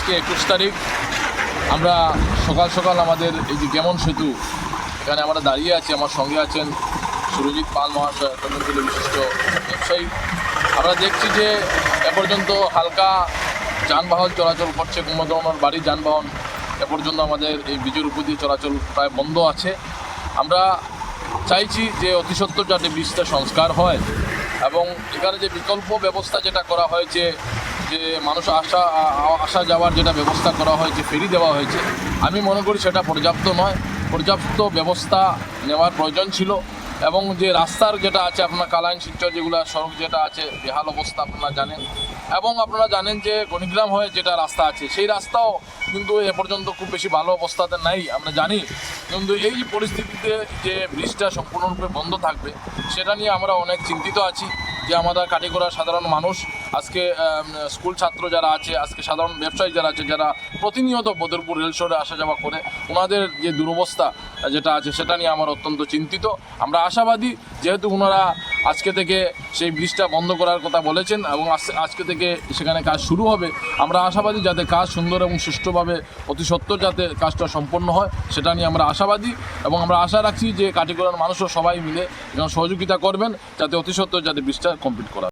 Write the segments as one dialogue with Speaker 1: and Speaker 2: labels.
Speaker 1: আজকে 21 তারিখ। আমরা সকাল সকাল আমাদের এই যে গেমন সেতু, এখানে আমরা দাঁড়িয়ে আছি। আমার সঙ্গে আছেন সুরজিৎ পাল মহাশয়, তরুণতলী বিশিষ্ট ব্যবসায়ী। আমরা দেখছি যে এ পর্যন্ত হালকা যানবাহন চলাচল করছে, কোনো ধরনের বাড়ির যানবাহন এ পর্যন্ত আমাদের এই ব্রিজের উপর দিয়ে চলাচল প্রায় বন্ধ আছে। আমরা চাইছি যে অতি সত্বর যাতে ব্রিজটা সংস্কার হয় এবং এখানে যে বিকল্প ব্যবস্থা যেটা করা হয়েছে, যে মানুষ আসা যাওয়ার যেটা ব্যবস্থা করা হয়েছে, ফেরি দেওয়া হয়েছে, আমি মনে করি সেটা পর্যাপ্ত নয়। পর্যাপ্ত ব্যবস্থা নেওয়ার প্রয়োজন ছিল। এবং যে রাস্তার যেটা আছে আপনার কালাইন শিলচর যেগুলো সড়ক যেটা আছে বেহাল অবস্থা আপনারা জানেন। এবং আপনারা জানেন যে গণিগ্রাম হয়ে যেটা রাস্তা আছে সেই রাস্তাও কিন্তু এ পর্যন্ত খুব বেশি ভালো অবস্থাতে নাই, আমরা জানি। কিন্তু এই পরিস্থিতিতে যে ব্রিজটা সম্পূর্ণরূপে বন্ধ থাকবে সেটা নিয়ে আমরা অনেক চিন্তিত আছি। যে আমাদের কাটিগড়ার সাধারণ মানুষ আজকে স্কুল ছাত্র যারা আছে, আজকে সাধারণ ব্যবসায়ী যারা আছে, যারা প্রতিনিয়ত বদরপুর রেল শহরে আসা যাওয়া করে, ওনাদের যে দুরবস্থা যেটা আছে সেটা নিয়ে আমরা অত্যন্ত চিন্তিত। আমরা আশাবাদী, যেহেতু ওনারা আজকে থেকে সেই ব্রিজটা বন্ধ করার কথা বলেছেন এবং আজকে থেকে সেখানে কাজ শুরু হবে। আমরা আশাবাদী যাতে কাজ সুন্দর এবং সুষ্ঠুভাবে অতি সত্বর যাতে কাজটা সম্পন্ন হয় সেটা নিয়ে আমরা আশাবাদী। এবং আমরা আশা রাখছি যে কাটিগড়ার মানুষও সবাই মিলে সহযোগিতা করবেন যাতে অতি সত্বর যাতে ব্রিজটা কমপ্লিট করা।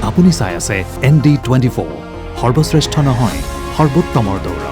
Speaker 2: আপুনি চাই আছে ND24, সৰ্বশ্ৰেষ্ঠ নহয় সৰ্বোত্তমৰ দৌৰা।